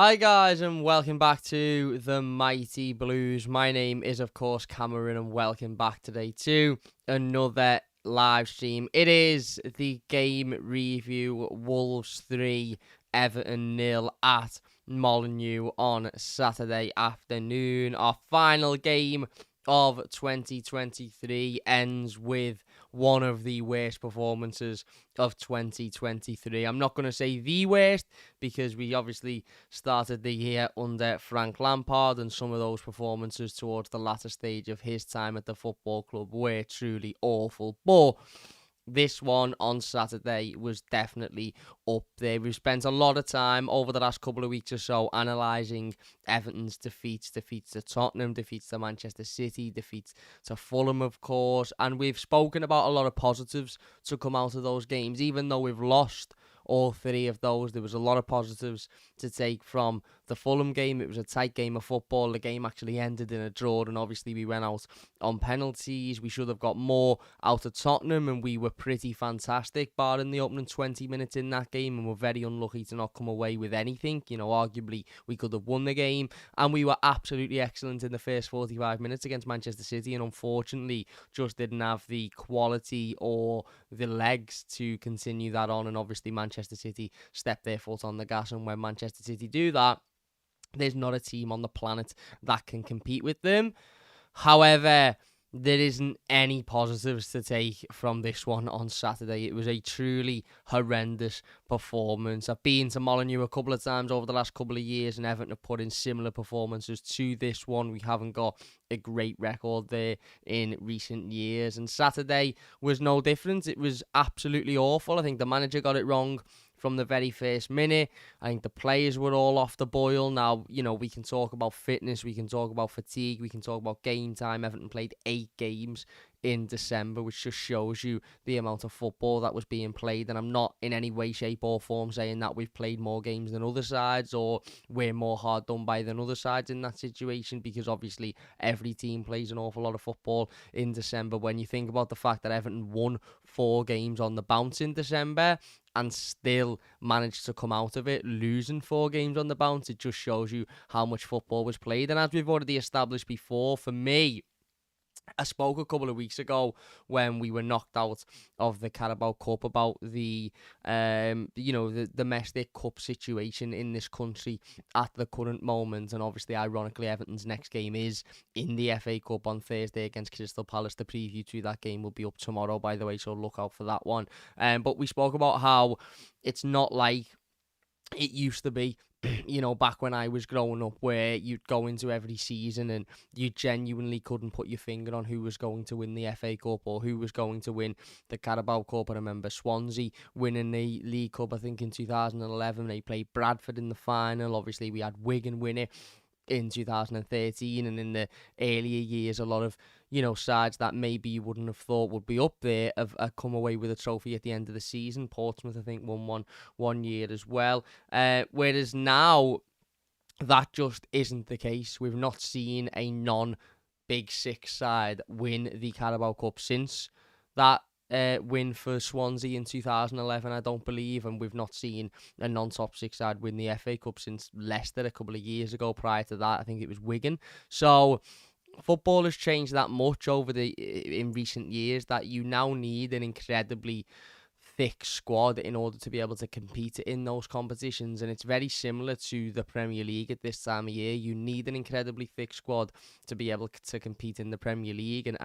Hi guys and welcome back to the Mighty Blues. My name is of course Cameron and welcome back today to another live stream. It is the game review, Wolves 3, Everton 0 at Molineux on Saturday afternoon. Our final game of 2023 ends with one of the worst performances of 2023. I'm not going to say the worst because we obviously started the year under Frank Lampard and some of those performances towards the latter stage of his time at the football club were truly awful. But this one on Saturday was definitely up there. We've spent a lot of time over the last couple of weeks or so analysing Everton's defeats to Tottenham, defeats to Manchester City, defeats to Fulham, of course, and we've spoken about a lot of positives to come out of those games. Even though we've lost all three of those, there was a lot of positives to take from the Fulham game. It was a tight game of football. The game actually ended in a draw, and obviously we went out on penalties. We should have got more out of Tottenham, and we were pretty fantastic, barring the opening 20 minutes in that game, and we're very unlucky to not come away with anything. You know, arguably we could have won the game, and we were absolutely excellent in the first 45 minutes against Manchester City, and unfortunately just didn't have the quality or the legs to continue that on, and obviously Manchester City stepped their foot on the gas, and when Manchester City do that, there's not a team on the planet that can compete with them. However, there isn't any positives to take from this one on Saturday. It was a truly horrendous performance. I've been to Molineux a couple of times over the last couple of years, and Everton have put in similar performances to this one. We haven't got a great record there in recent years, and Saturday was no different. It was absolutely awful. I think the manager got it wrong from the very first minute. I think the players were all off the boil. Now, you know, we can talk about fitness, we can talk about fatigue, we can talk about game time. Everton played 8 games in December, which just shows you the amount of football that was being played. And I'm not in any way, shape or form saying that we've played more games than other sides or we're more hard done by than other sides in that situation, because obviously every team plays an awful lot of football in December. When you think about the fact that Everton won 4 games on the bounce in December and still managed to come out of it losing 4 games on the bounce, it just shows you how much football was played. And as we've already established before, for me, I spoke a couple of weeks ago when we were knocked out of the Carabao Cup about the domestic cup situation in this country at the current moment, and obviously, ironically, Everton's next game is in the FA Cup on Thursday against Crystal Palace. The preview to that game will be up tomorrow, by the way, so look out for that one. But we spoke about how it's not like it used to be, you know, back when I was growing up, where you'd go into every season and you genuinely couldn't put your finger on who was going to win the FA Cup or who was going to win the Carabao Cup. I remember Swansea winning the League Cup, I think, in 2011. They played Bradford in the final. Obviously, we had Wigan win it in 2013, and in the earlier years, a lot of, you know, sides that maybe you wouldn't have thought would be up there have come away with a trophy at the end of the season. Portsmouth, I think, won one year as well. Whereas now, that just isn't the case. We've not seen a non-Big Six side win the Carabao Cup since that win for Swansea in 2011, I don't believe, and we've not seen a non-top 6 side win the FA Cup since Leicester a couple of years ago. Prior to that, I think it was Wigan. So football has changed that much in recent years that you now need an incredibly thick squad in order to be able to compete in those competitions, and it's very similar to the Premier League at this time of year. You need an incredibly thick squad to be able to compete in the Premier League and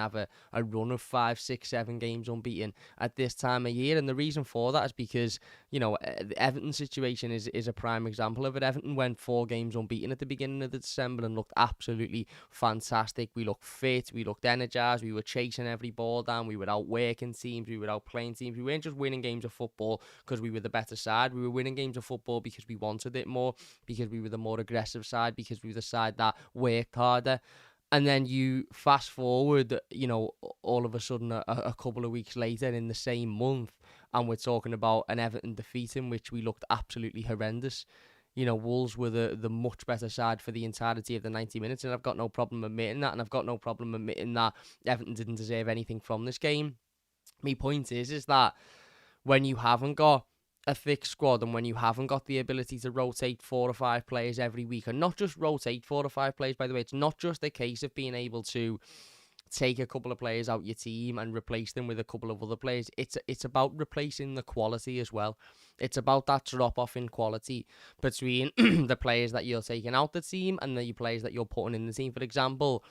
have a run of 5, 6, 7 games unbeaten at this time of year. And the reason for that is because, you know, the Everton situation is a prime example of it. Everton went 4 games unbeaten at the beginning of December and looked absolutely fantastic. We looked fit, we looked energised, we were chasing every ball down, we were outworking teams, we were outplaying teams. We weren't just winning games of football because we were the better side. We were winning games of football because we wanted it more, because we were the more aggressive side, because we were the side that worked harder. And then you fast forward, you know, all of a sudden a couple of weeks later in the same month, and we're talking about an Everton defeat in which we looked absolutely horrendous. You know, Wolves were the much better side for the entirety of the 90 minutes, and I've got no problem admitting that, and I've got no problem admitting that Everton didn't deserve anything from this game. My point is that when you haven't got a thick squad and when you haven't got the ability to rotate 4 or 5 players every week, and not just rotate 4 or 5 players, by the way, it's not just a case of being able to take a couple of players out your team and replace them with a couple of other players. It's about replacing the quality as well. It's about that drop off in quality between the players that you're taking out the team and the players that you're putting in the team. For example,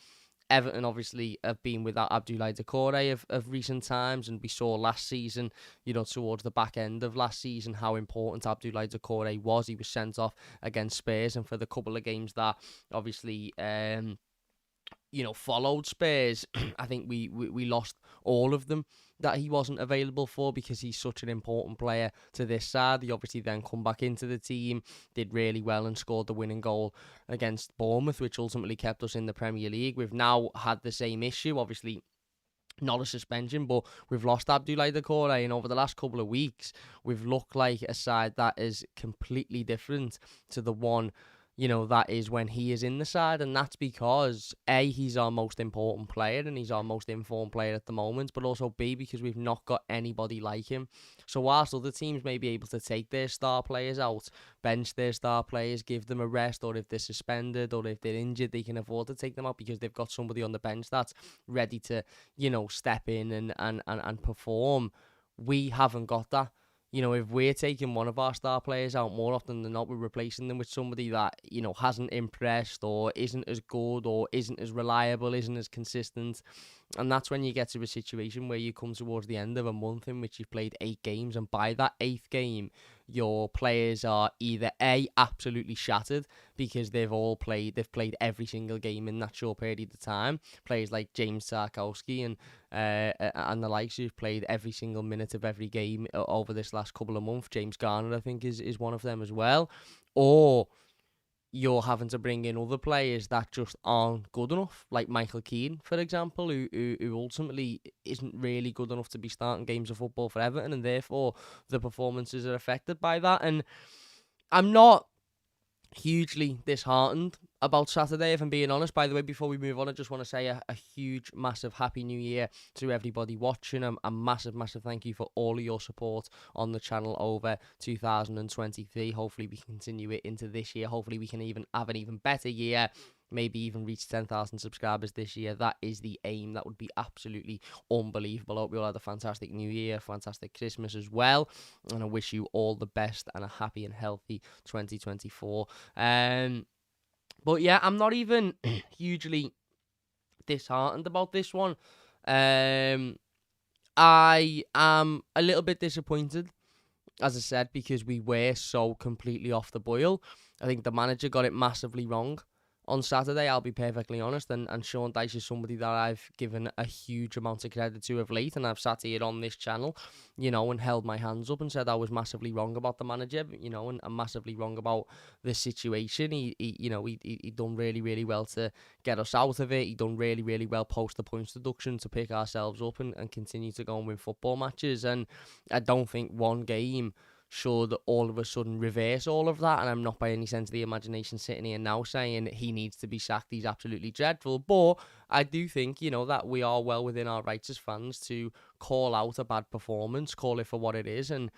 Everton obviously have been without Abdoulaye Doucouré of recent times, and we saw last season, towards the back end of last season, how important Abdoulaye Doucouré was. He was sent off against Spurs, and for the couple of games that obviously followed Spurs, I think we lost all of them that he wasn't available for, because he's such an important player to this side. He obviously then come back into the team, did really well and scored the winning goal against Bournemouth, which ultimately kept us in the Premier League. We've now had the same issue, obviously not a suspension, but we've lost Abdoulaye Doucouré, and over the last couple of weeks, we've looked like a side that is completely different to the one that is when he is in the side. And that's because A, he's our most important player and he's our most informed player at the moment, but also B, because we've not got anybody like him. So whilst other teams may be able to take their star players out, bench their star players, give them a rest, or if they're suspended or if they're injured, they can afford to take them out because they've got somebody on the bench that's ready to, step in and perform. We haven't got that. If we're taking one of our star players out, more often than not, we're replacing them with somebody that, hasn't impressed or isn't as good or isn't as reliable, isn't as consistent. And that's when you get to a situation where you come towards the end of a month in which you've played 8 games, and by that 8th game, your players are either A, absolutely shattered because they've played every single game in that short period of time. Players like James Tarkowski and the likes who've played every single minute of every game over this last couple of months. James Garner, I think, is one of them as well. Or you're having to bring in other players that just aren't good enough, like Michael Keane, for example, who ultimately isn't really good enough to be starting games of football for Everton, and therefore the performances are affected by that. And I'm not hugely disheartened about Saturday, if I'm being honest. By the way, before we move on, I just want to say a huge, massive Happy New Year to everybody watching. A massive, massive thank you for all of your support on the channel over 2023. Hopefully we can continue it into this year. Hopefully we can even have an even better year. Maybe even reach 10,000 subscribers this year. That is the aim. That would be absolutely unbelievable. I hope you all had a fantastic New Year, fantastic Christmas as well. And I wish you all the best and a happy and healthy 2024. But yeah, I'm not even hugely disheartened about this one. I am a little bit disappointed, as I said, because we were so completely off the boil. I think the manager got it massively wrong on Saturday, I'll be perfectly honest, and Sean Dyche is somebody that I've given a huge amount of credit to of late, and I've sat here on this channel, and held my hands up and said I was massively wrong about the manager, and massively wrong about the situation. He done really, really well to get us out of it. He done really, really well post the points deduction to pick ourselves up and continue to go and win football matches, and I don't think one game should all of a sudden reverse all of that. And I'm not by any sense of the imagination sitting here now saying he needs to be sacked, he's absolutely dreadful, but I do think, that we are well within our rights as fans to call out a bad performance, call it for what it is, and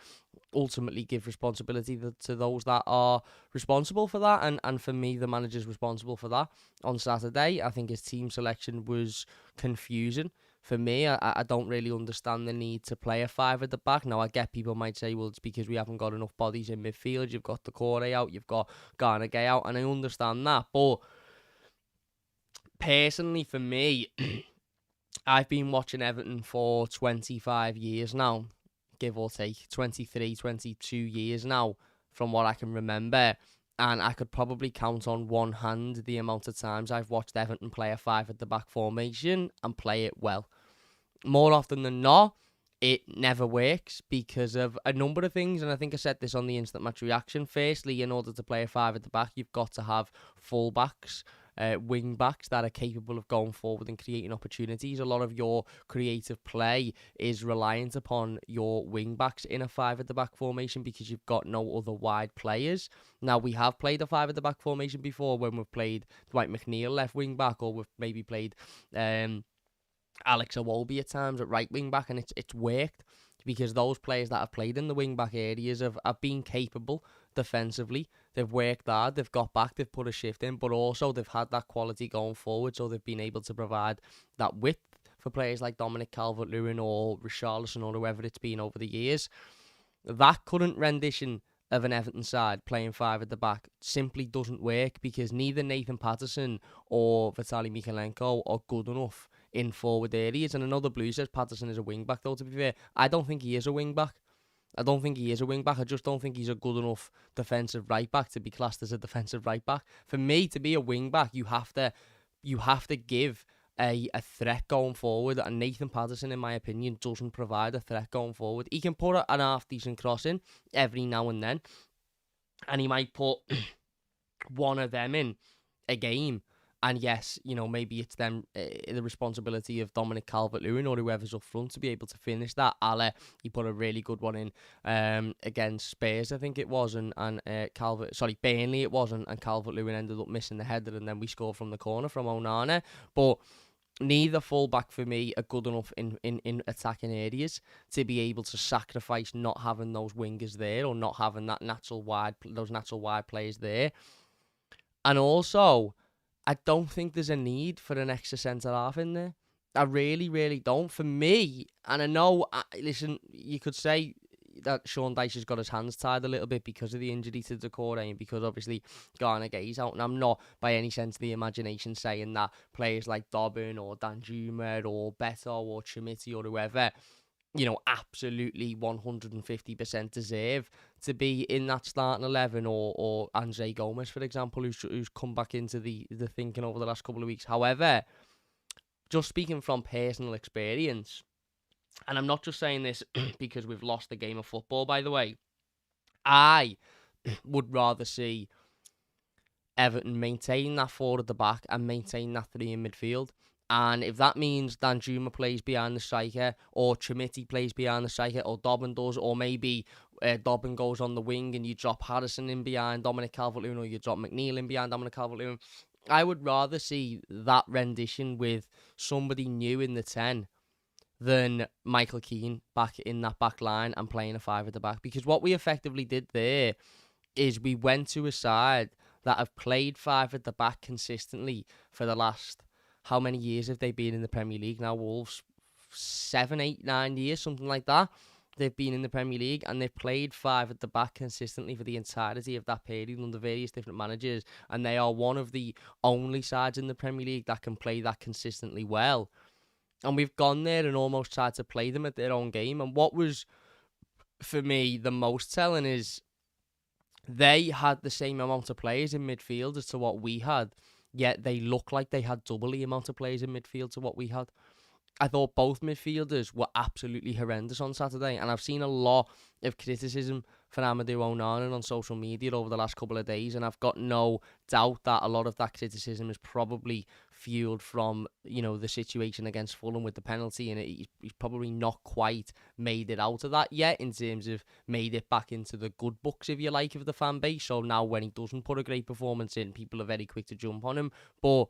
ultimately give responsibility to those that are responsible for that. And for me, the manager's responsible for that. On Saturday, I think his team selection was confusing. For me, I don't really understand the need to play a 5 at the back. Now, I get people might say, well, it's because we haven't got enough bodies in midfield. You've got Doucouré out, you've got Garner Gay out, and I understand that. But personally, for me, I've been watching Everton for 25 years now, give or take, 23, 22 years now, from what I can remember. And I could probably count on one hand the amount of times I've watched Everton play a 5 at the back formation and play it well. More often than not, it never works because of a number of things. And I think I said this on the instant match reaction. Firstly, in order to play a 5 at the back, you've got to have full backs, wing backs that are capable of going forward and creating opportunities. A lot of your creative play is reliant upon your wing backs in a 5 at the back formation because you've got no other wide players. Now, we have played a 5 at the back formation before when we've played Dwight McNeil left wing back, or we've maybe played Alex Iwobi at times at right wing back, and it's worked. because those players that have played in the wing-back areas have been capable defensively. They've worked hard, they've got back, they've put a shift in, but also they've had that quality going forward, so they've been able to provide that width for players like Dominic Calvert-Lewin or Richarlison or whoever it's been over the years. That current rendition of an Everton side playing five at the back simply doesn't work, because neither Nathan Patterson or Vitaly Mykolenko are good enough in forward areas. And another Blue says Patterson is a wing-back, though, to be fair. I don't think he is a wing-back. I just don't think he's a good enough defensive right-back to be classed as a defensive right-back. For me, to be a wing-back, you have to give a threat going forward, and Nathan Patterson, in my opinion, doesn't provide a threat going forward. He can put an half-decent cross in every now and then, and he might put one of them in a game. And yes, maybe it's them, the responsibility of Dominic Calvert-Lewin or whoever's up front to be able to finish that. He put a really good one in against Spurs, I think it was, and Burnley it was, and Calvert-Lewin ended up missing the header, and then we scored from the corner from Onana. But neither fullback for me are good enough in attacking areas to be able to sacrifice not having those wingers there, or not having those natural wide players there. And also, I don't think there's a need for an extra centre-half in there. I really, really don't. For me, and I know, listen, you could say that Sean Dyche has got his hands tied a little bit because of the injury to Decore, and because obviously Garner Gay's out, and I'm not by any sense of the imagination saying that players like Dobbin or Danjuma or Beto or Chimiti or whoever, absolutely 150% deserve to be in that starting 11, or Andre Gomez, for example, who's come back into the thinking over the last couple of weeks. However, just speaking from personal experience, and I'm not just saying this because we've lost the game of football, by the way, I would rather see Everton maintain that four at the back and maintain that three in midfield. And if that means Danjuma plays behind the striker, or Chimiti plays behind the striker, or Dobbin does, or maybe Dobbin goes on the wing and you drop Harrison in behind Dominic Calvert-Lewin, or you drop McNeil in behind Dominic Calvert-Lewin, I would rather see that rendition with somebody new in the 10 than Michael Keane back in that back line and playing a five at the back. Because what we effectively did there is we went to a side that have played five at the back consistently for the last... How many years have they been in the Premier League now? Wolves, 7, 8, 9 years, something like that. They've been in the Premier League, and they've played five at the back consistently for the entirety of that period under various different managers. And they are one of the only sides in the Premier League that can play that consistently well. And we've gone there and almost tried to play them at their own game. And what was, for me, the most telling is they had the same amount of players in midfield as to what we had. Yet they look like they had double the amount of players in midfield to what we had. I thought both midfielders were absolutely horrendous on Saturday, and I've seen a lot of criticism for Amadou Onana on social media over the last couple of days, and I've got no doubt that a lot of that criticism is probably fueled from, the situation against Fulham with the penalty, and he's probably not quite made it out of that yet, in terms of made it back into the good books, if you like, of the fan base. So now when he doesn't put a great performance in, people are very quick to jump on him. But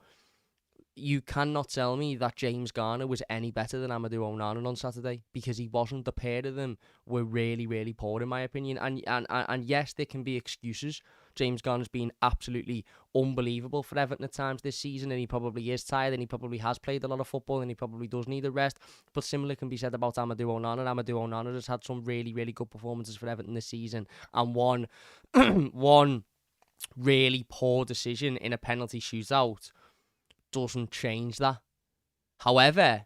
you cannot tell me that James Garner was any better than Amadou Onana on Saturday, because he wasn't. The pair of them were really, really poor, in my opinion. And yes, there can be excuses. James Garner's been absolutely unbelievable for Everton at times this season, and he probably is tired, and he probably has played a lot of football, and he probably does need a rest. But similar can be said about Amadou Onana. Amadou Onana has had some really, really good performances for Everton this season, and one really poor decision in a penalty shootout doesn't change that. However,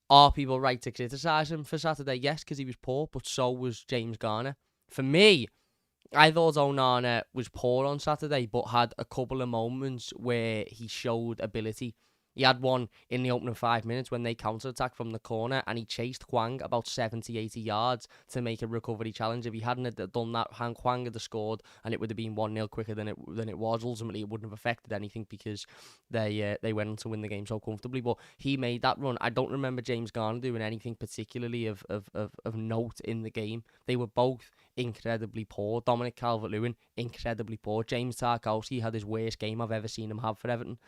are people right to criticise him for Saturday? Yes, because he was poor, but so was James Garner. For me, I thought Onana was poor on Saturday, but had a couple of moments where he showed ability. He had one in the opening 5 minutes when they counter-attacked from the corner, and he chased Hwang about 70, 80 yards to make a recovery challenge. If he hadn't done that, Hwang would have scored, and it would have been 1-0 quicker than it was. Ultimately, it wouldn't have affected anything because they went on to win the game so comfortably. But he made that run. I don't remember James Garner doing anything particularly of note in the game. They were both incredibly poor. Dominic Calvert-Lewin, incredibly poor. James Tarkowski had his worst game I've ever seen him have for Everton.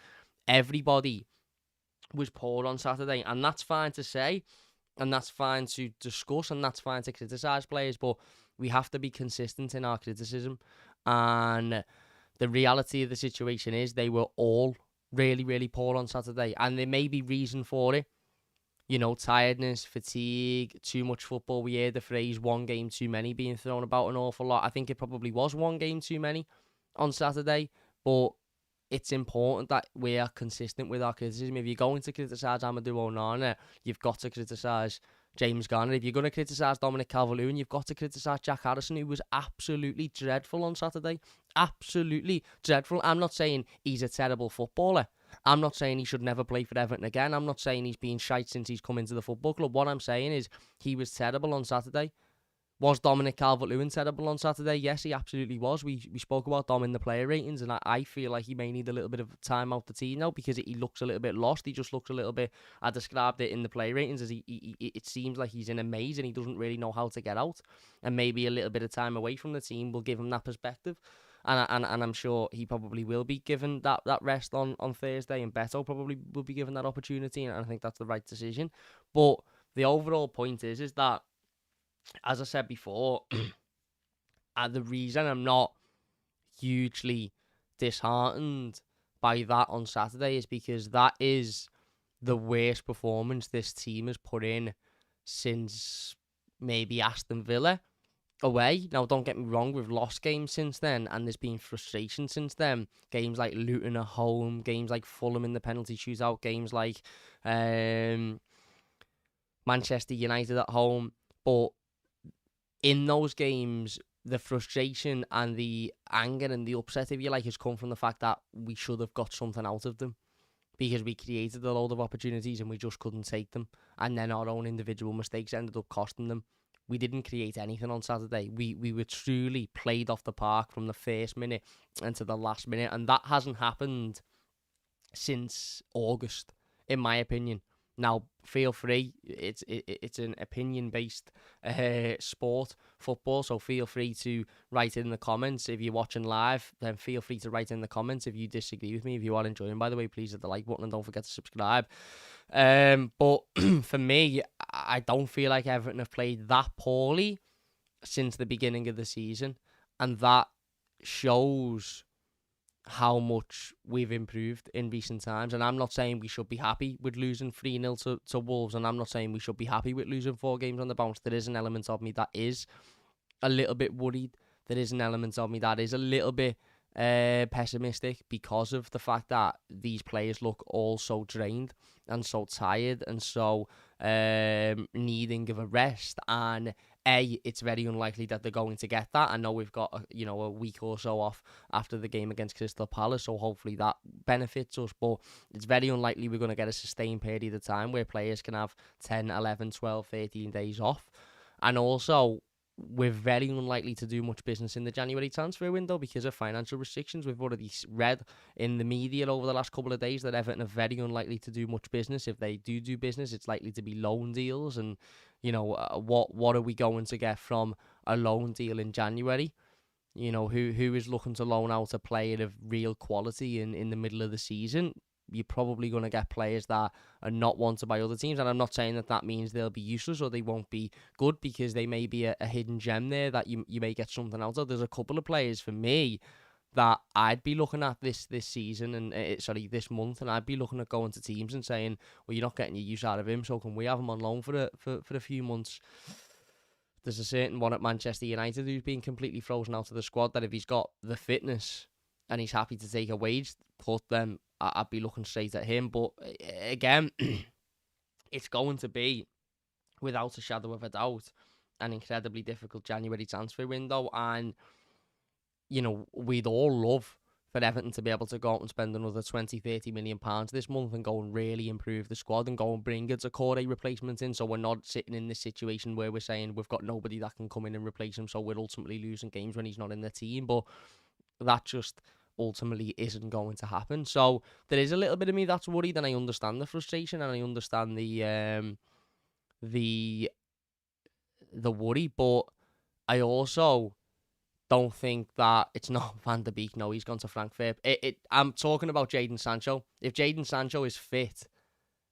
Everybody was poor on Saturday, and that's fine to say, And that's fine to discuss, and that's fine to criticise players, but we have to be consistent in our criticism. And the reality of the situation is they were all really, really poor on Saturday, and there may be reason for it. Tiredness, fatigue, too much football. We hear the phrase one game too many being thrown about an awful lot. I think it probably was one game too many on Saturday, but it's important that we are consistent with our criticism. If you're going to criticise Amadou Onana, you've got to criticise James Garner. If you're going to criticise Dominic Calvert-Lewin, you've got to criticise Jack Harrison, who was absolutely dreadful on Saturday. Absolutely dreadful. I'm not saying he's a terrible footballer. I'm not saying he should never play for Everton again. I'm not saying he's been shite since he's come into the football club. What I'm saying is he was terrible on Saturday. Was Dominic Calvert-Lewin terrible on Saturday? Yes, he absolutely was. We spoke about Dom in the player ratings, and I feel like he may need a little bit of time out the team now because he looks a little bit lost. He just looks a little bit, I described it in the player ratings as it seems like he's in a maze and he doesn't really know how to get out. And maybe a little bit of time away from the team will give him that perspective. And I'm sure he probably will be given that rest on Thursday, and Beto probably will be given that opportunity, and I think that's the right decision. But the overall point is that, as I said before, the reason I'm not hugely disheartened by that on Saturday is because that is the worst performance this team has put in since maybe Aston Villa away. Now, don't get me wrong, we've lost games since then, and there's been frustration since then. Games like Luton at home, games like Fulham in the penalty shootout, games like Manchester United at home. But in those games, the frustration and the anger and the upset, if you like, has come from the fact that we should have got something out of them because we created a load of opportunities and we just couldn't take them. And then our own individual mistakes ended up costing them. We didn't create anything on Saturday. We were truly played off the park from the first minute and to the last minute. And that hasn't happened since August, in my opinion. Now, feel free. It's an opinion-based sport, football, so feel free to write in the comments. If you're watching live, then feel free to write in the comments if you disagree with me. If you are enjoying, by the way, please hit the like button and don't forget to subscribe. But for me, I don't feel like Everton have played that poorly since the beginning of the season, and that shows how much we've improved in recent times. And I'm not saying we should be happy with losing 3-0 to Wolves, and I'm not saying we should be happy with losing 4 games on the bounce. There is an element of me that is a little bit worried. There is an element of me that is a little bit pessimistic because of the fact that these players look all so drained and so tired and so needing of a rest. And it's very unlikely that they're going to get that. I know we've got a week or so off after the game against Crystal Palace, so hopefully that benefits us, but it's very unlikely we're going to get a sustained period of time where players can have 10, 11, 12, 13 days off. And also, we're very unlikely to do much business in the January transfer window because of financial restrictions. We've already read in the media over the last couple of days that Everton are very unlikely to do much business. If they do business, it's likely to be loan deals. And, what are we going to get from a loan deal in January? Who is looking to loan out a player of real quality in the middle of the season? You're probably going to get players that are not wanted by other teams. And I'm not saying that means they'll be useless or they won't be good, because they may be a hidden gem there that you may get something out of. There's a couple of players for me that I'd be looking at this season and this month, and I'd be looking at going to teams and saying, well, you're not getting your use out of him, so can we have him on loan for a few months? There's a certain one at Manchester United who's been completely frozen out of the squad that if he's got the fitness and he's happy to take a wage cut, then I'd be looking straight at him. But again, it's going to be, without a shadow of a doubt, an incredibly difficult January transfer window. And, we'd all love for Everton to be able to go out and spend another 20, 30 million pounds this month and go and really improve the squad and go and bring a Corey replacement in, so we're not sitting in this situation where we're saying we've got nobody that can come in and replace him, so we're ultimately losing games when he's not in the team. But that just ultimately isn't going to happen. So there is a little bit of me that's worried, and I understand the frustration and I understand the worry, but I also don't think that it's not Van der Beek. No, he's gone to Frankfurt. I'm talking about Jadon Sancho. If Jadon Sancho is fit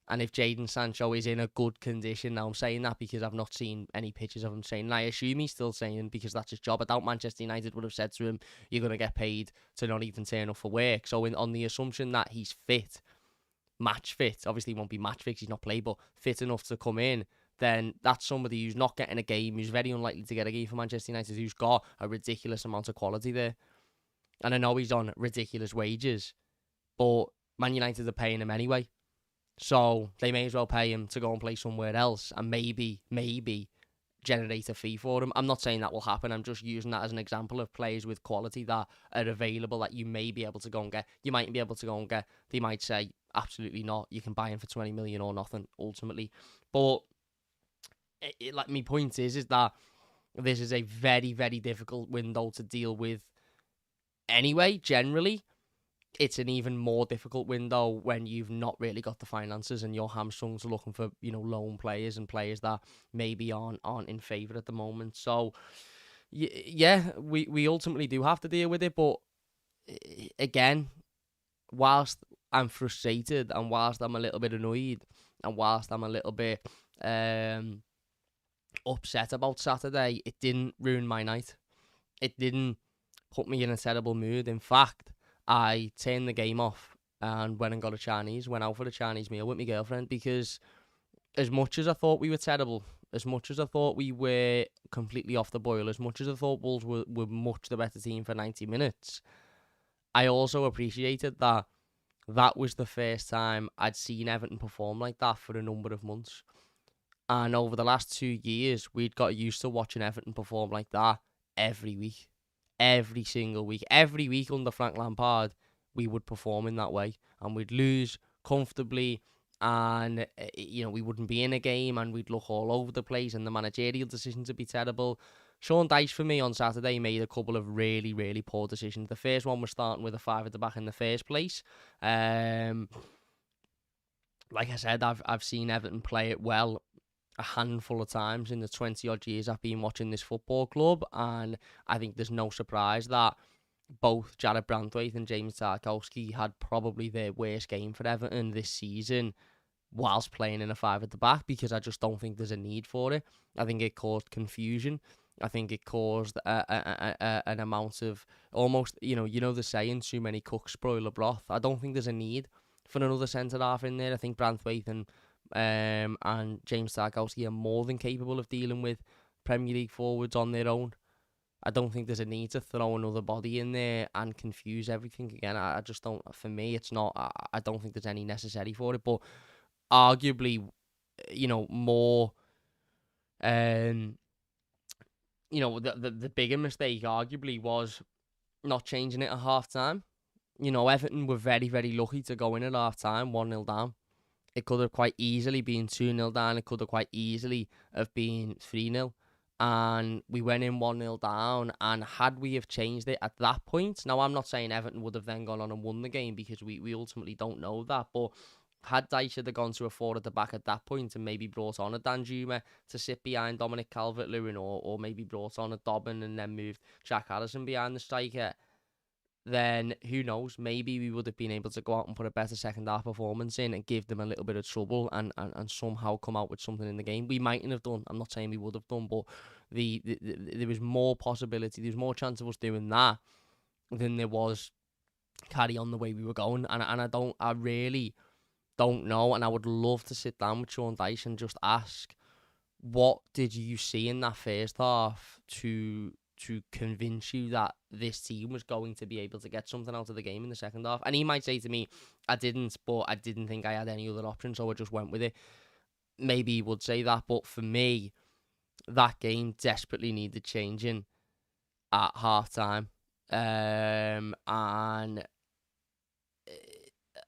And if Jadon Sancho is in a good condition, now I'm saying that because I've not seen any pictures of him saying, and I assume he's still saying because that's his job. I doubt Manchester United would have said to him, you're going to get paid to not even turn up for work. So on the assumption that he's fit, match fit, obviously he won't be match fit because he's not played, but fit enough to come in, then that's somebody who's not getting a game, who's very unlikely to get a game for Manchester United, who's got a ridiculous amount of quality there. And I know he's on ridiculous wages, but Man United are paying him anyway. So they may as well pay him to go and play somewhere else and maybe generate a fee for him. I'm not saying that will happen. I'm just using that as an example of players with quality that are available that you may be able to go and get. You might be able to go and get. They might say, absolutely not. You can buy him for 20 million or nothing, ultimately. But like my point is that this is a very, very difficult window to deal with anyway, generally. It's an even more difficult window when you've not really got the finances and you're hamstrung to looking for, loan players and players that maybe aren't in favour at the moment. So, yeah, we ultimately do have to deal with it. But again, whilst I'm frustrated and whilst I'm a little bit annoyed and whilst I'm a little bit upset about Saturday, it didn't ruin my night. It didn't put me in a terrible mood. In fact, I turned the game off and went and got went out for a Chinese meal with my girlfriend, because as much as I thought we were terrible, as much as I thought we were completely off the boil, as much as I thought Wolves were much the better team for 90 minutes, I also appreciated that was the first time I'd seen Everton perform like that for a number of months. And over the last 2 years, we'd got used to watching Everton perform like that every week. Every single week. Every week under Frank Lampard, we would perform in that way. And we'd lose comfortably. And, we wouldn't be in a game. And we'd look all over the place. And the managerial decisions would be terrible. Sean Dyche, for me, on Saturday, made a couple of really, really poor decisions. The first one was starting with a 5 at the back in the first place. Like I said, I've seen Everton play it well a handful of times in the 20-odd years I've been watching this football club, and I think there's no surprise that both Jared Brandtwaite and James Tarkowski had probably their worst game for Everton this season whilst playing in a 5 at the back, because I just don't think there's a need for it. I think it caused confusion. I think it caused an amount of almost, the saying, too many cooks spoil the broth. I don't think there's a need for another centre-half in there. I think Brandtwaite and James Tarkowski are more than capable of dealing with Premier League forwards on their own. I don't think there's a need to throw another body in there and confuse everything again. I just don't. For me, it's not. I don't think there's any necessary for it. But arguably, more. The bigger mistake arguably was not changing it at half time. Everton were very, very lucky to go in at half time 1-0 down. It could have quite easily been 2-0 down. It could have quite easily have been 3-0. And we went in 1-0 down. And had we have changed it at that point, now I'm not saying Everton would have then gone on and won the game, because we ultimately don't know that. But had Dyche have gone to a 4 at the back at that point and maybe brought on a Danjuma to sit behind Dominic Calvert-Lewin, or maybe brought on a Dobbin and then moved Jack Harrison behind the striker, then who knows, maybe we would have been able to go out and put a better second half performance in and give them a little bit of trouble and somehow come out with something in the game. We mightn't have done. I'm not saying we would have done, but there was more possibility, there was more chance of us doing that than there was carry on the way we were going. And I really don't know, and I would love to sit down with Sean Dyche and just ask, what did you see in that first half to convince you that this team was going to be able to get something out of the game in the second half? And he might say to me, I didn't, but I didn't think I had any other option, so I just went with it. Maybe he would say that, but for me, that game desperately needed changing at half time. And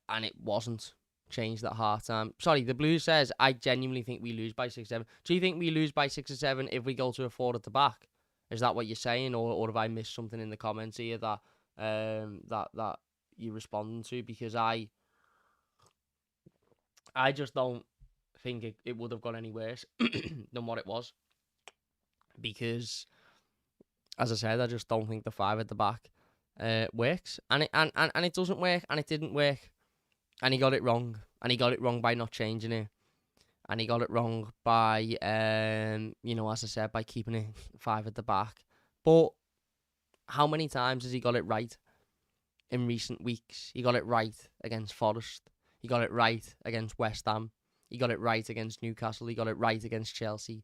it wasn't changed at half time. Sorry, the Blues says, I genuinely think we lose by 6-7. Do you think we lose by 6 or 7 if we go to a 4 at the back? Is that what you're saying, or have I missed something in the comments here that that you're responding to? Because I just don't think it would have gone any worse than what it was. Because, as I said, I just don't think the 5 at the back works, and it doesn't work, and it didn't work And he got it wrong. And he got it wrong by not changing it. And he got it wrong by, as I said, by keeping it 5 at the back. But how many times has he got it right in recent weeks? He got it right against Forest. He got it right against West Ham. He got it right against Newcastle. He got it right against Chelsea.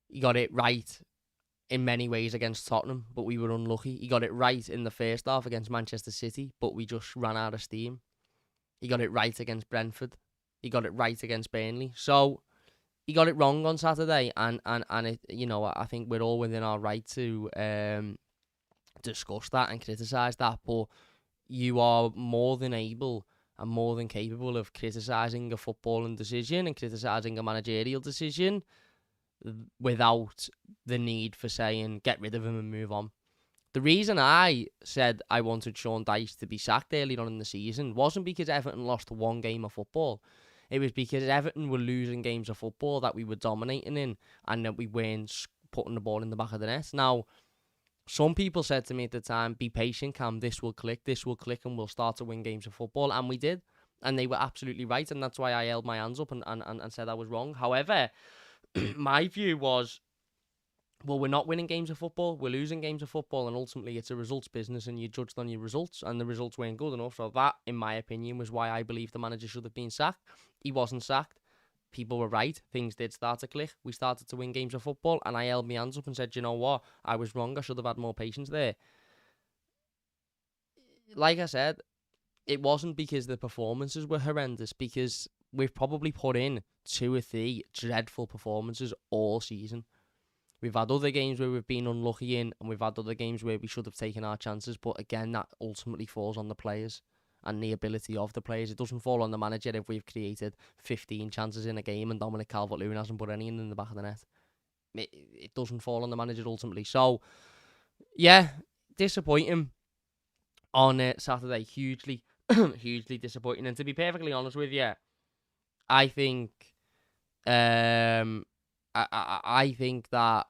He got it right in many ways against Tottenham, but we were unlucky. He got it right in the first half against Manchester City, but we just ran out of steam. He got it right against Brentford. He got it right against Burnley. So he got it wrong on Saturday, and it, I think we're all within our right to discuss that and criticise that. But you are more than able and more than capable of criticising a footballing decision and criticising a managerial decision without the need for saying get rid of him and move on. The reason I said I wanted Sean Dyche to be sacked earlier on in the season wasn't because Everton lost one game of football. It was because Everton were losing games of football that we were dominating in and that we weren't putting the ball in the back of the net. Now, some people said to me at the time, be patient, Cam, this will click, and we'll start to win games of football. And we did. And they were absolutely right. And that's why I held my hands up and said I was wrong. However, my view was, well, we're not winning games of football, we're losing games of football, and ultimately it's a results business and you're judged on your results, and the results weren't good enough. So that, in my opinion, was why I believe the manager should have been sacked. He wasn't sacked. People were right. Things did start to click. We started to win games of football, and I held my hands up and said, you know what? I was wrong. I should have had more patience there. Like I said, it wasn't because the performances were horrendous, because we've probably put in 2 or 3 dreadful performances all season. We've had other games where we've been unlucky in, and we've had other games where we should have taken our chances. But again, that ultimately falls on the players and the ability of the players. It doesn't fall on the manager if we've created 15 chances in a game and Dominic Calvert-Lewin hasn't put any in the back of the net. It doesn't fall on the manager ultimately. So, yeah, disappointing on Saturday. Hugely, hugely disappointing. And to be perfectly honest with you, I think, I think that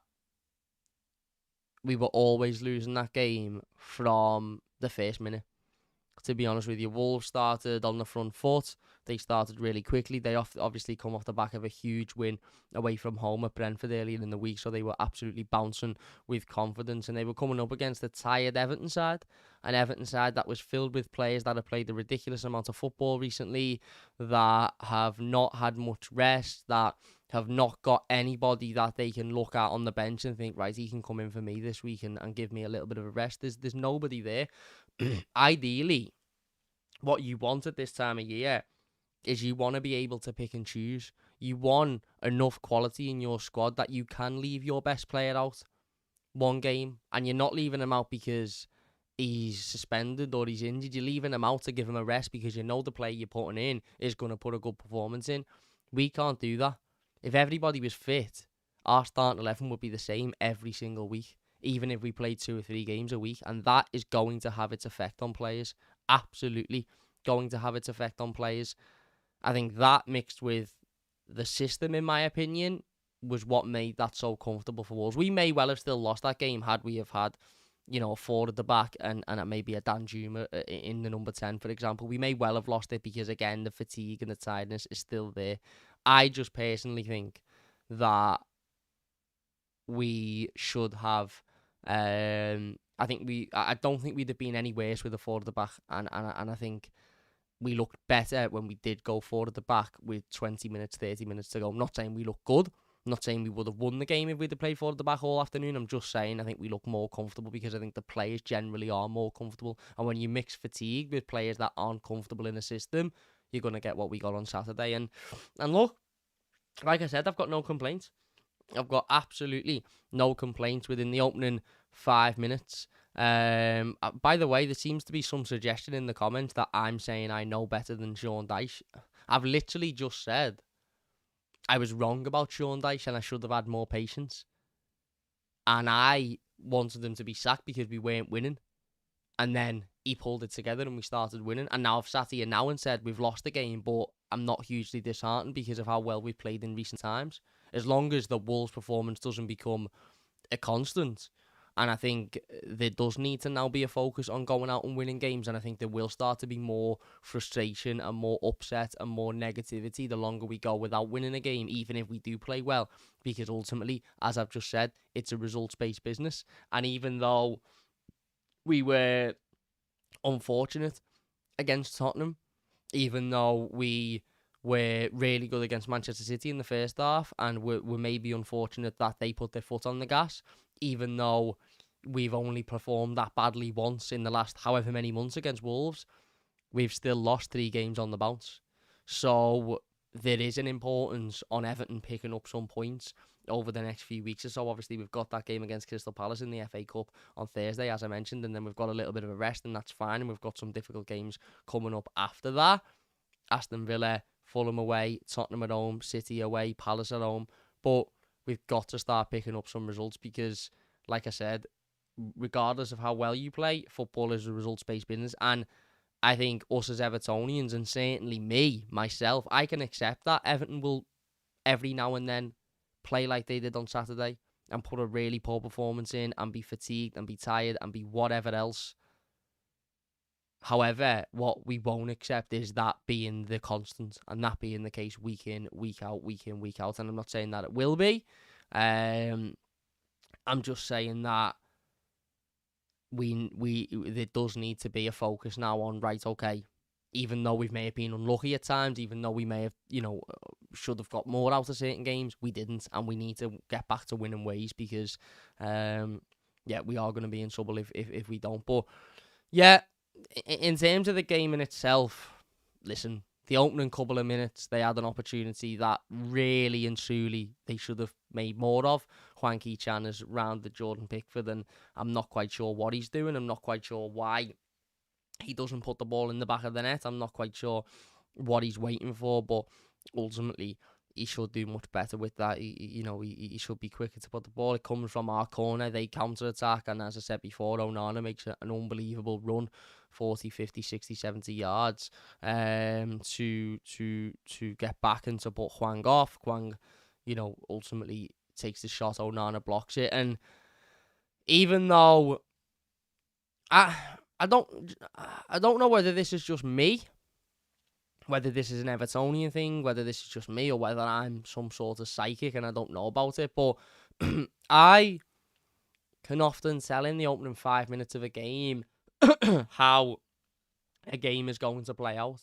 we were always losing that game from the first minute. To be honest with you, Wolves started on the front foot. They started really quickly. They obviously come off the back of a huge win away from home at Brentford earlier in the week, so they were absolutely bouncing with confidence, and they were coming up against a tired Everton side, an Everton side that was filled with players that have played a ridiculous amount of football recently, that have not had much rest, that have not got anybody that they can look at on the bench and think, right, he can come in for me this week and give me a little bit of a rest. There's nobody there. Ideally, what you want at this time of year is you want to be able to pick and choose. You want enough quality in your squad that you can leave your best player out one game, and you're not leaving him out because he's suspended or he's injured. You're leaving him out to give him a rest because you know the player you're putting in is going to put a good performance in. We can't do that. If everybody was fit, our starting 11 would be the same every single week, even if we played 2 or 3 games a week, and that is going to have its effect on players. Absolutely going to have its effect on players. I think that, mixed with the system, in my opinion, was what made that so comfortable for Wolves. We may well have still lost that game had we have had, a 4 at the back and maybe a Dan Juma in the number 10, for example. We may well have lost it because, again, the fatigue and the tiredness is still there. I just personally think that we should have... I don't think we'd have been any worse with a 4 at the back, and I think we looked better when we did go 4 at the back with 20 minutes, 30 minutes to go. I'm not saying we look good. I'm not saying we would have won the game if we'd have played 4 at the back all afternoon. I'm just saying I think we look more comfortable because I think the players generally are more comfortable. And when you mix fatigue with players that aren't comfortable in a system, you're going to get what we got on Saturday. And look, like I said, I've got no complaints. I've got absolutely no complaints within the opening 5 minutes. By the way, there seems to be some suggestion in the comments that I'm saying I know better than Sean Dyche. I've literally just said I was wrong about Sean Dyche and I should have had more patience. And I wanted him to be sacked because we weren't winning. And then he pulled it together and we started winning. And now I've sat here now and said we've lost the game, but I'm not hugely disheartened because of how well we've played in recent times. As long as the Wolves' performance doesn't become a constant, And I think there does need to now be a focus on going out and winning games. And I think there will start to be more frustration and more upset and more negativity the longer we go without winning a game, even if we do play well. Because ultimately, as I've just said, it's a results-based business. And even though we were unfortunate against Tottenham, even though we were really good against Manchester City in the first half, and we're maybe unfortunate that they put their foot on the gas, even though we've only performed that badly once in the last however many months against Wolves, we've still lost 3 games on the bounce. So there is an importance on Everton picking up some points over the next few weeks or so. Obviously, we've got that game against Crystal Palace in the FA Cup on Thursday, as I mentioned, and then we've got a little bit of a rest, and that's fine, and we've got some difficult games coming up after that. Aston Villa, Fulham away, Tottenham at home, City away, Palace at home. But we've got to start picking up some results because, like I said, regardless of how well you play, football is a results-based business. And I think us as Evertonians, and certainly me, myself, I can accept that Everton will every now and then play like they did on Saturday and put a really poor performance in and be fatigued and be tired and be whatever else. However, what we won't accept is that being the constant and that being the case week in, week out, week in, week out. And I'm not saying that it will be. I'm just saying that there does need to be a focus now on, right, okay, even though we may have been unlucky at times, even though we may have, should have got more out of certain games, we didn't, and we need to get back to winning ways because, we are going to be in trouble if we don't. But, yeah, in terms of the game in itself, listen, the opening couple of minutes, they had an opportunity that really and truly they should have made more of. Hwang Hee-chan has rounded Jordan Pickford, and I'm not quite sure what he's doing. I'm not quite sure why he doesn't put the ball in the back of the net. I'm not quite sure what he's waiting for, but ultimately he should do much better with that. He should be quicker to put the ball. It comes from our corner. They counter-attack, and as I said before, Onana makes an unbelievable run, 40, 50, 60, 70 yards to get back and to put Hwang off. Hwang, ultimately takes the shot. Onana blocks it. And even though I don't know whether this is just me, whether this is an Evertonian thing, whether this is just me, or whether I'm some sort of psychic and I don't know about it, but I can often tell in the opening 5 minutes of a game how a game is going to play out.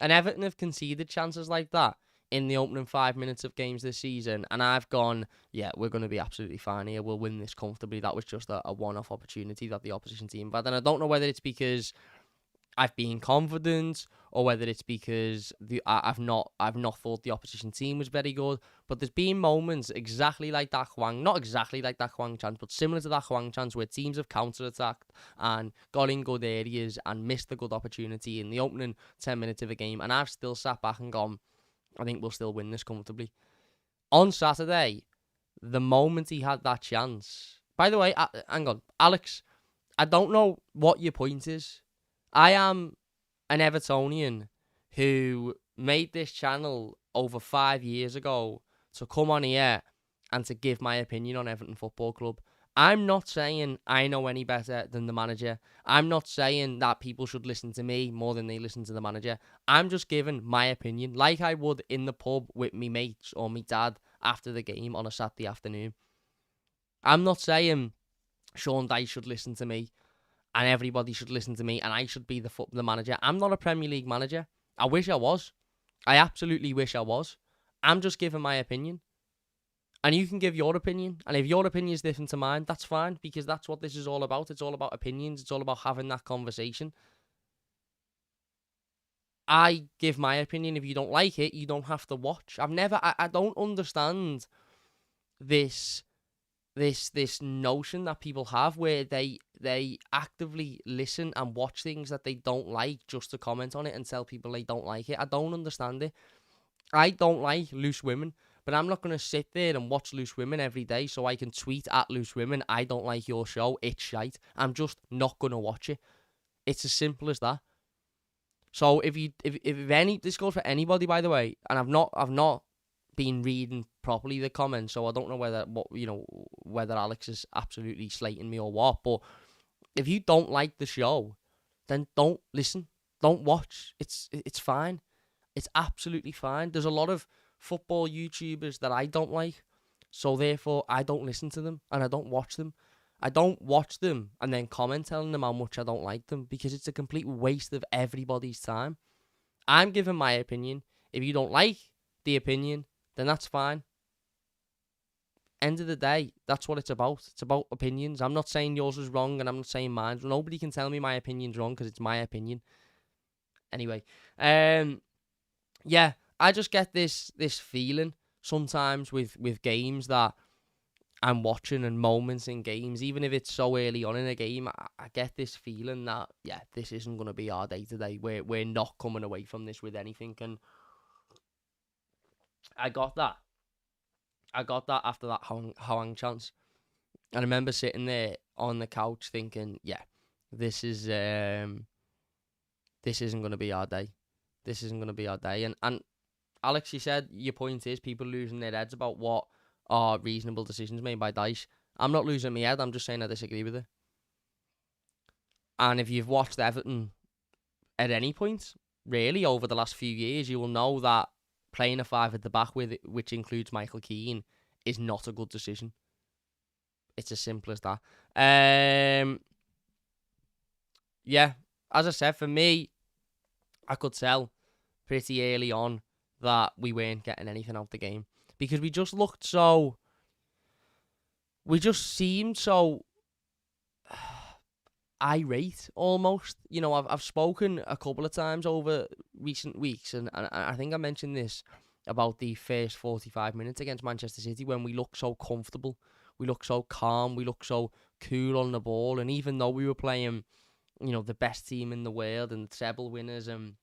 And Everton have conceded chances like that in the opening 5 minutes of games this season, and I've gone, yeah, we're going to be absolutely fine here. We'll win this comfortably. That was just a one-off opportunity that the opposition team had. And I don't know whether it's because I've been confident or whether it's because I've not thought the opposition team was very good. But there's been moments exactly like that not exactly like that Hwang chance, but similar to that Hwang chance where teams have counter-attacked and got in good areas and missed a good opportunity in the opening 10 minutes of a game. And I've still sat back and gone, I think we'll still win this comfortably. On Saturday, the moment he had that chance... By the way, hang on, Alex, I don't know what your point is. I am an Evertonian who made this channel over 5 years ago to come on here and to give my opinion on Everton Football Club. I'm not saying I know any better than the manager. I'm not saying that people should listen to me more than they listen to the manager. I'm just giving my opinion like I would in the pub with me mates or me dad after the game on a Saturday afternoon. I'm not saying Sean Dyche should listen to me and everybody should listen to me and I should be the manager. I'm not a Premier League manager. I wish I was. I absolutely wish I was. I'm just giving my opinion. And you can give your opinion. And if your opinion is different to mine, that's fine, because that's what this is all about. It's all about opinions. It's all about having that conversation. I give my opinion. If you don't like it, you don't have to watch. I don't understand this notion that people have where they actively listen and watch things that they don't like just to comment on it and tell people they don't like it. I don't understand it. I don't like loose women, but I'm not going to sit there and watch loose women every day so I can tweet at loose women, I don't like your show, it's shite. I'm just not going to watch it. It's as simple as that. So if this goes for anybody, by the way, and I've not been reading properly the comments, so I don't know whether Alex is absolutely slating me or what. But if you don't like the show, then don't listen, don't watch. It's fine. It's absolutely fine. There's a lot of football YouTubers that I don't like, so therefore I don't listen to them and I don't watch them. I don't watch them and then comment telling them how much I don't like them, because it's a complete waste of everybody's time. I'm giving my opinion. If you don't like the opinion, then that's fine. End of the day, that's what it's about. It's about opinions. I'm not saying yours is wrong and I'm not saying mine. Nobody can tell me my opinion's wrong because it's my opinion. Anyway, yeah, I just get this feeling sometimes with games that I'm watching and moments in games, even if it's so early on in a game, I get this feeling that, yeah, this isn't going to be our day today. We're not coming away from this with anything. And I got that. After that Hwang chance. And I remember sitting there on the couch thinking, yeah, this isn't going to be our day. This isn't going to be our day. And Alex, you said your point is people losing their heads about what are reasonable decisions made by Dyche. I'm not losing my head. I'm just saying I disagree with it. And if you've watched Everton at any point, really, over the last few years, you will know that playing a 5 at the back which includes Michael Keane, is not a good decision. It's as simple as that. Yeah, as I said, for me, I could tell pretty early on that we weren't getting anything out of the game, because we just seemed so irate almost. You know, I've spoken a couple of times over recent weeks, and I think I mentioned this about the first 45 minutes against Manchester City, when we looked so comfortable, we looked so calm, we looked so cool on the ball, and even though we were playing, you know, the best team in the world and the treble winners and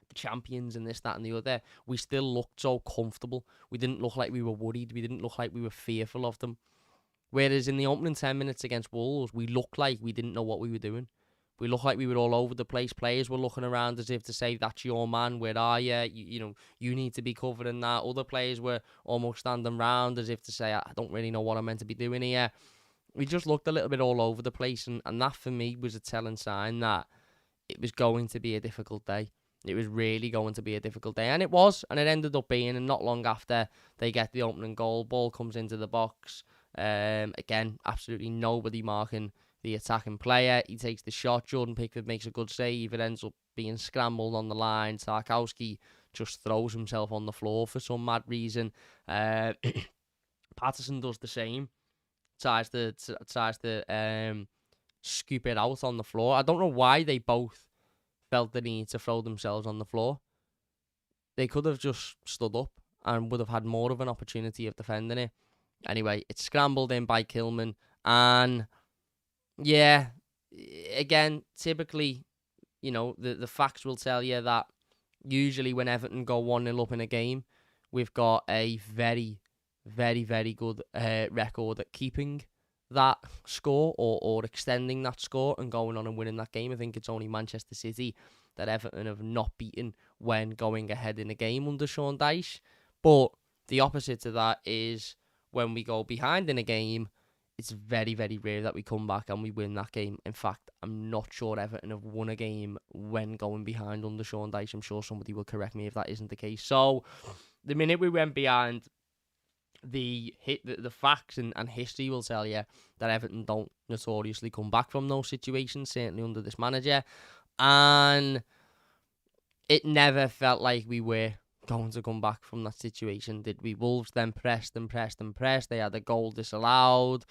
the champions and this, that and the other, we still looked so comfortable. We didn't look like we were worried. We didn't look like we were fearful of them. Whereas in the opening 10 minutes against Wolves, we looked like we didn't know what we were doing. We looked like we were all over the place. Players were looking around as if to say, that's your man, where are you? You know, you need to be covering that. Other players were almost standing around as if to say, I don't really know what I'm meant to be doing here. We just looked a little bit all over the place, and that for me was a telling sign that it was going to be a difficult day. It was really going to be a difficult day, and it was, and it ended up being. And not long after they get the opening goal, ball comes into the box. Again, absolutely nobody marking the attacking player. He takes the shot. Jordan Pickford makes a good save. It ends up being scrambled on the line. Tarkowski just throws himself on the floor for some mad reason. Patterson does the same. Tries to scoop it out on the floor. I don't know why they both felt the need to throw themselves on the floor. They could have just stood up and would have had more of an opportunity of defending it. Anyway, it's scrambled in by Kilman. And yeah, again, typically, you know, the facts will tell you that usually when Everton go 1-0 up in a game, we've got a very, very, very good record at keeping that score or extending that score and going on and winning that game. I think it's only Manchester City that Everton have not beaten when going ahead in a game under Sean Dyche. But the opposite to that is when we go behind in a game, it's very, very rare that we come back and we win that game. In fact, I'm not sure Everton have won a game when going behind under Sean Dyche. I'm sure somebody will correct me if that isn't the case. So the minute we went behind, the facts and history will tell you that Everton don't notoriously come back from those situations, certainly under this manager. And it never felt like we were going to come back from that situation, did we? Wolves then pressed and pressed and pressed. They had a goal disallowed.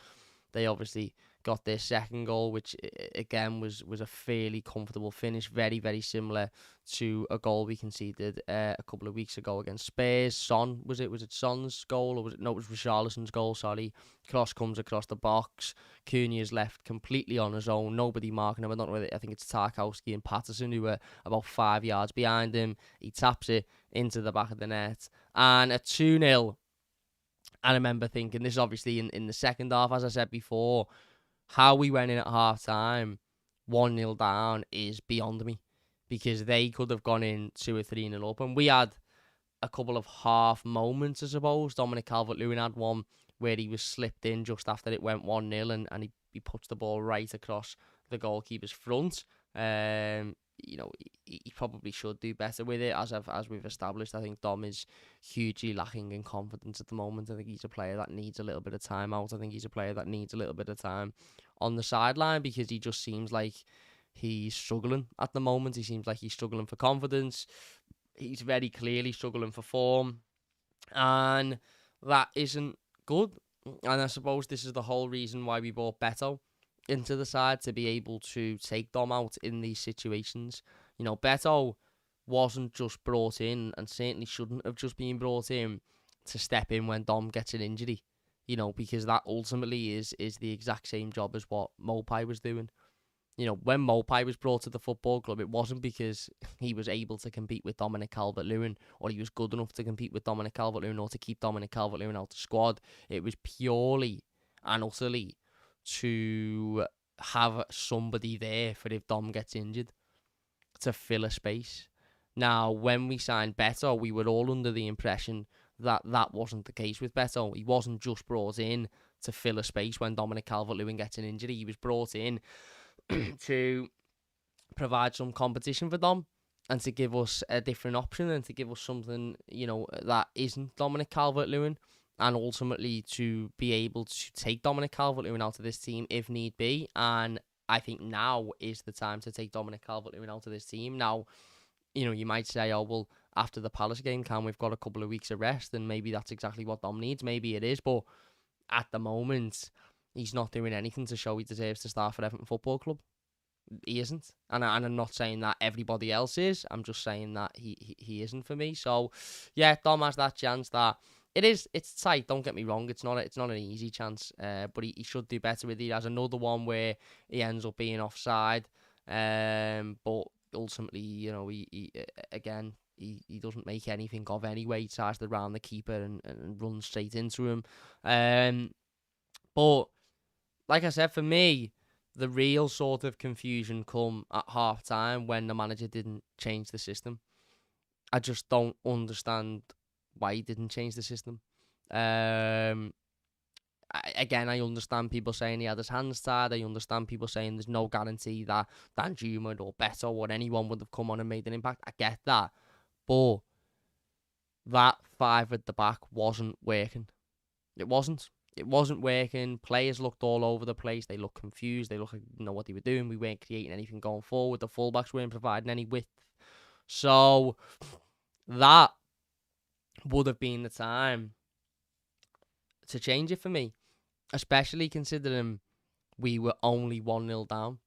They obviously got their second goal, which again was a fairly comfortable finish, very, very similar to a goal we conceded a couple of weeks ago against Spurs. Was it Son's goal, or was it? No, it was Richarlison's goal, sorry. Cross comes across the box. Cunha's left completely on his own, nobody marking him. I think it's Tarkowski and Patterson who were about 5 yards behind him. He taps it into the back of the net, and a 2-0. I remember thinking, this is obviously in the second half, as I said before, how we went in at half-time, 1-0 down, is beyond me. Because they could have gone in 2 or 3-0 up. And we had a couple of half moments, I suppose. Dominic Calvert-Lewin had one where he was slipped in just after it went 1-0 and he puts the ball right across the goalkeeper's front. He probably should do better with it, as we've established. I think Dom is hugely lacking in confidence at the moment. I think he's a player that needs a little bit of time out. I think he's a player that needs a little bit of time on the sideline, because he just seems like he's struggling at the moment. He seems like he's struggling for confidence. He's very clearly struggling for form, and that isn't good. And I suppose this is the whole reason why we brought Beto into the side, to be able to take Dom out in these situations. Beto wasn't just brought in, and certainly shouldn't have just been brought in to step in when Dom gets an injury, because that ultimately is the exact same job as what Mopai was doing. When Mopai was brought to the football club, it wasn't because he was able to compete with Dominic Calvert-Lewin, or he was good enough to compete with Dominic Calvert-Lewin, or to keep Dominic Calvert-Lewin out of the squad. It was purely and utterly to have somebody there for if Dom gets injured, to fill a space. Now, when we signed Beto, we were all under the impression that that wasn't the case with Beto. He wasn't just brought in to fill a space when Dominic Calvert-Lewin gets an injury. He was brought in to provide some competition for Dom, and to give us a different option, and to give us something, that isn't Dominic Calvert-Lewin, and ultimately to be able to take Dominic Calvert-Lewin out of this team if need be. And I think now is the time to take Dominic Calvert-Lewin out of this team. Now, you might say, oh, well, after the Palace game, we've got a couple of weeks of rest, and maybe that's exactly what Dom needs. Maybe it is, but at the moment, he's not doing anything to show he deserves to start for Everton Football Club. He isn't, and I'm not saying that everybody else is. I'm just saying that he isn't for me. So, yeah, Dom has that chance. That it's tight. Don't get me wrong. It's not an easy chance. But he should do better with it. He has another one where he ends up being offside. But ultimately, he doesn't make anything of anyway. He tries to round the keeper and runs straight into him. But like I said, for me, the real sort of confusion come at half time when the manager didn't change the system. I just don't understand why he didn't change the system. I understand people saying he had his hands tied. I understand people saying there's no guarantee that Danjuma or Beto or anyone would have come on and made an impact. I get that. But that five at the back wasn't working. It wasn't. It wasn't working. Players looked all over the place. They looked confused. They looked like they didn't know what they were doing. We weren't creating anything going forward. The fullbacks weren't providing any width. So that would have been the time to change it for me, especially considering we were only 1-0 down,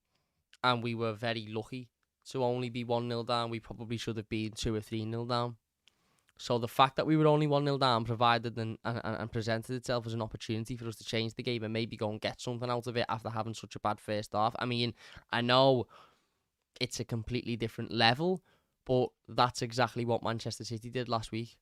and we were very lucky to only be 1-0 down. We probably should have been 2 or 3-0 down. So the fact that we were only 1-0 down provided and presented itself as an opportunity for us to change the game and maybe go and get something out of it after having such a bad first half. I mean, I know it's a completely different level, but that's exactly what Manchester City did last week.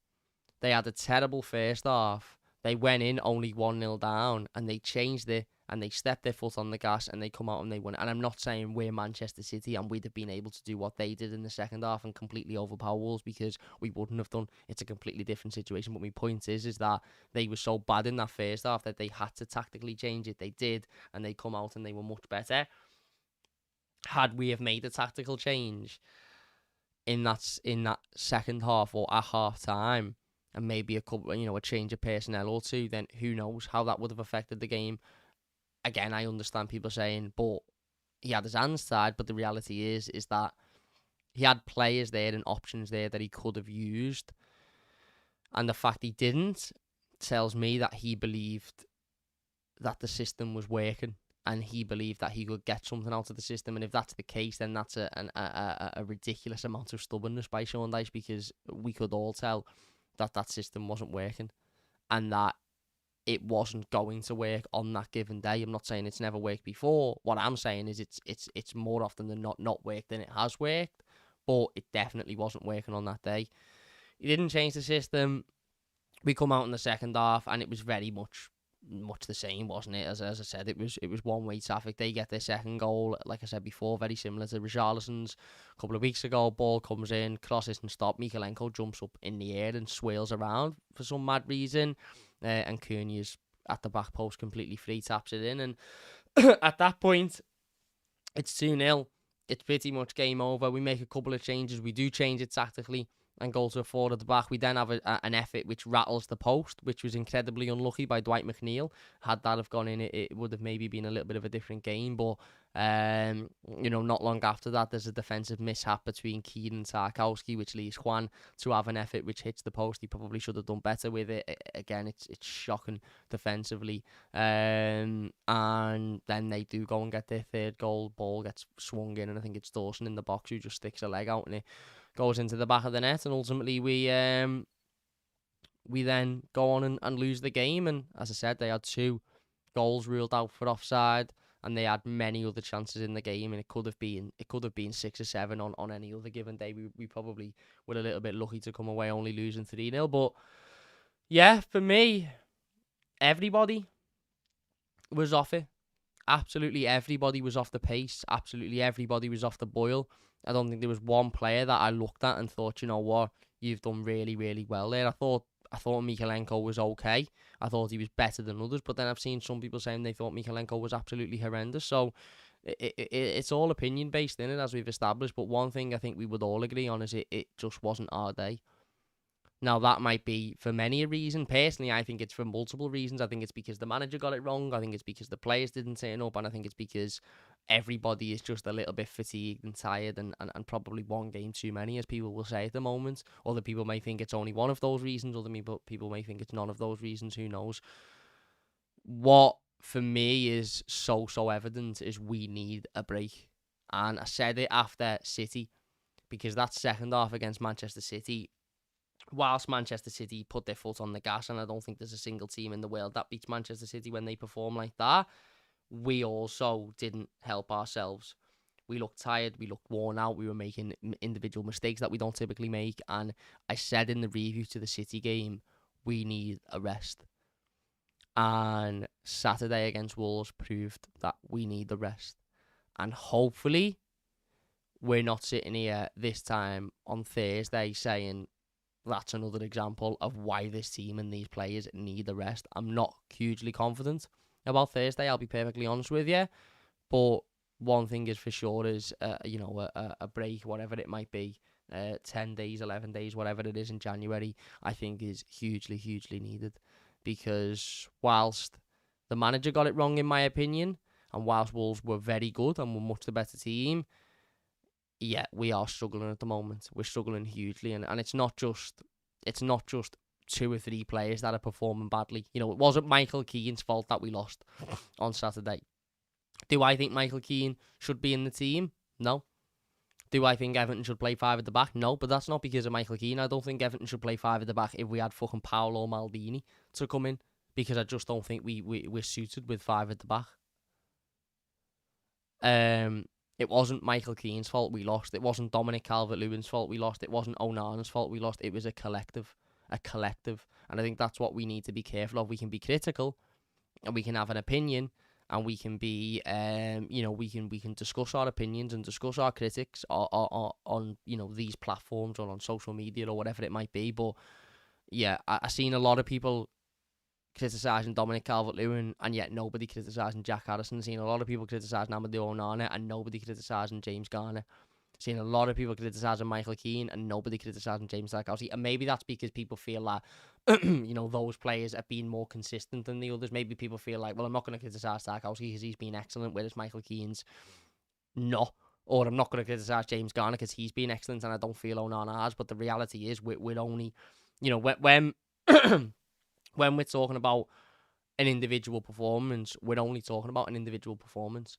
They had a terrible first half. They went in only 1-0 down, and they changed it, and they stepped their foot on the gas, and they come out and they won. And I'm not saying we're Manchester City and we'd have been able to do what they did in the second half and completely overpower Wolves, because we wouldn't have done. It's a completely different situation. But my point is that they were so bad in that first half that they had to tactically change it. They did, and they come out and they were much better. Had we have made a tactical change in that second half or at half time, and maybe a change of personnel or two, then who knows how that would have affected the game. Again, I understand people saying, but he had his hands tied, but the reality is that he had players there and options there that he could have used. And the fact he didn't tells me that he believed that the system was working, and he believed that he could get something out of the system. And if that's the case, then that's a ridiculous amount of stubbornness by Sean Dyche, because we could all tell that system wasn't working and that it wasn't going to work on that given day. I'm not saying it's never worked before. What I'm saying is it's more often than not worked than it has worked, but it definitely wasn't working on that day. He didn't change the system. We come out in the second half and it was very much much the same, wasn't it? As I said, it was one-way traffic. They get their second goal, like I said before, very similar to Richarlison's a couple of weeks ago. Ball comes in, cross isn't stopped. Mikalenko jumps up in the air and swirls around for some mad reason, and Cunha's at the back post completely free, taps it in, and at that point, it's 2-0. It's pretty much game over. We make a couple of changes. We do change it tactically and go to a forward at the back. We then have an effort which rattles the post, which was incredibly unlucky by Dwight McNeil. Had that have gone in, it would have maybe been a little bit of a different game. But, not long after that, there's a defensive mishap between Keane and Tarkowski, which leaves Juan to have an effort which hits the post. He probably should have done better with it. Again, it's shocking defensively. And then they do go and get their third goal. Ball gets swung in, and I think it's Dawson in the box who just sticks a leg out, and it goes into the back of the net, and ultimately we then go on and lose the game. And as I said, they had 2 goals ruled out for offside, and they had many other chances in the game, and it could have been 6 or 7 on any other given day. We probably were a little bit lucky to come away only losing 3-0. But yeah, for me, everybody was off it. Absolutely everybody was off the pace. Absolutely everybody was off the boil. I don't think there was one player that I looked at and thought, you know what, you've done really, really well there. I thought Mikalenko was okay. I thought he was better than others, but then I've seen some people saying they thought Mikalenko was absolutely horrendous. So it's all opinion based in it, as we've established. But one thing I think we would all agree on is it just wasn't our day. Now, that might be for many a reason. Personally, I think it's for multiple reasons. I think it's because the manager got it wrong. I think it's because the players didn't turn up. And I think it's because everybody is just a little bit fatigued and tired and probably one game too many, as people will say at the moment. Other people may think it's only one of those reasons. Other people may think it's none of those reasons. Who knows? What, for me, is so evident is we need a break. And I said it after City, because that second half against Manchester City, whilst Manchester City put their foot on the gas, and I don't think there's a single team in the world that beats Manchester City when they perform like that, we also didn't help ourselves. We looked tired, we looked worn out, we were making individual mistakes that we don't typically make, and I said in the review to the City game, we need a rest. And Saturday against Wolves proved that we need the rest. And hopefully, we're not sitting here this time on Thursday saying, that's another example of why this team and these players need the rest. I'm not hugely confident about Thursday, I'll be perfectly honest with you. But one thing is for sure is, a break, whatever it might be, 10 days, 11 days, whatever it is in January, I think is hugely, hugely needed. Because whilst the manager got it wrong, in my opinion, and whilst Wolves were very good and were much the better team, yeah, we are struggling at the moment. We're struggling hugely, and it's not just 2 or 3 players that are performing badly. It wasn't Michael Keane's fault that we lost on Saturday. Do I think Michael Keane should be in the team? No. Do I think Everton should play 5 at the back? No, but that's not because of Michael Keane. I don't think Everton should play 5 at the back if we had fucking Paolo Maldini to come in, because I just don't think we're suited with 5 at the back. It wasn't Michael Keane's fault we lost. It wasn't Dominic Calvert-Lewin's fault we lost. It wasn't Onana's fault we lost. It was a collective. And I think that's what we need to be careful of. We can be critical, and we can have an opinion, and we can be, we can discuss our opinions and discuss our critics on these platforms or on social media or whatever it might be. But yeah, I've seen a lot of people criticising Dominic Calvert-Lewin, and yet nobody criticising Jack Harrison. Seen a lot of people criticising Amadou Onana, and nobody criticising James Garner. Seen a lot of people criticising Michael Keane, and nobody criticising James Tarkowski. And maybe that's because people feel that, those players have been more consistent than the others. Maybe people feel like, well, I'm not going to criticise Tarkowski because he's been excellent, whereas Michael Keane's not. Or I'm not going to criticise James Garner because he's been excellent, and I don't feel Onana has. But the reality is, we're only, when when we're talking about an individual performance, we're only talking about an individual performance.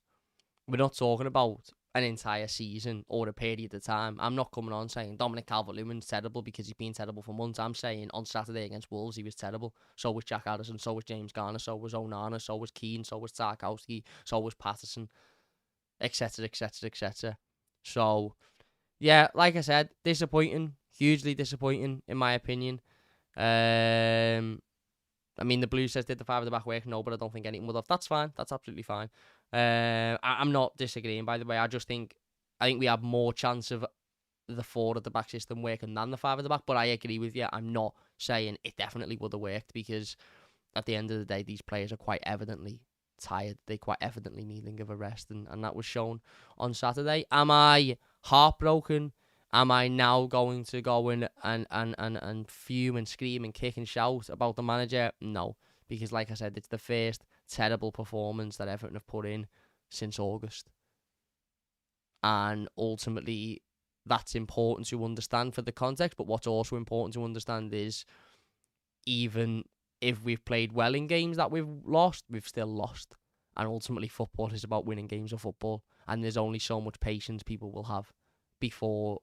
We're not talking about an entire season or a period of time. I'm not coming on saying Dominic Calvert-Lewin's terrible because he's been terrible for months. I'm saying on Saturday against Wolves, he was terrible. So was Jack Harrison, so was James Garner, so was Onana, so was Keane, so was Tarkowski, so was Patterson, etc, etc, etc. So, yeah, like I said, disappointing, hugely disappointing in my opinion. I mean, the Blues says did the 5 at the back work? No, but I don't think anything would have. That's fine. That's absolutely fine. I'm not disagreeing, by the way. I think we have more chance of the 4 at the back system working than the 5 at the back. But I agree with you. I'm not saying it definitely would have worked, because at the end of the day, these players are quite evidently tired. They quite evidently needing of a rest, and that was shown on Saturday. Am I heartbroken? Am I now going to go and fume and scream and kick and shout about the manager? No, because like I said, it's the first terrible performance that Everton have put in since August. And ultimately, that's important to understand for the context. But what's also important to understand is, even if we've played well in games that we've lost, we've still lost. And ultimately, football is about winning games of football. And there's only so much patience people will have before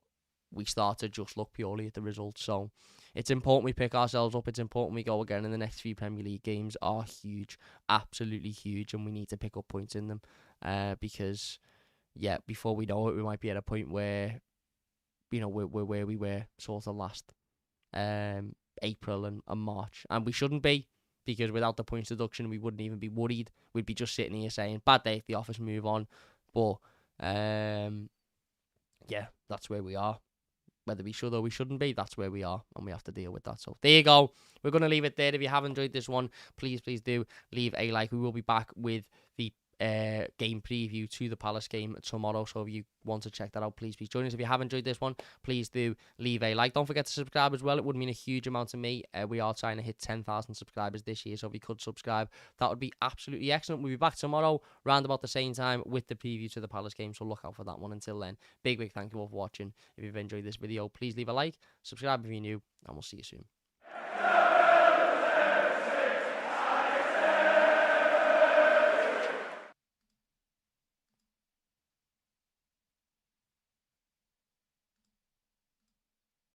we start to just look purely at the results. So it's important we pick ourselves up. It's important we go again in the next few Premier League games are huge, absolutely huge, and we need to pick up points in them. Because, yeah, before we know it, we might be at a point where, we're where we were sort of last April and March. And we shouldn't be, because without the points deduction, we wouldn't even be worried. We'd be just sitting here saying, bad day at the office, move on. But, yeah, that's where we are. Whether we should or we shouldn't be, that's where we are, and we have to deal with that. So there you go. We're going to leave it there. If you have enjoyed this one, please do leave a like. We will be back with the game preview to the Palace game tomorrow. So if you want to check that out, please join us. If you have enjoyed this one, please do leave a like. Don't forget to subscribe as well. It would mean a huge amount to me. We are trying to hit 10,000 subscribers this year, so if you could subscribe, that would be absolutely excellent. We'll be back tomorrow round about the same time with the preview to the Palace game, so look out for that one. Until then, big thank you all for watching. If you've enjoyed this video, please leave a like, subscribe if you're new, and we'll see you soon.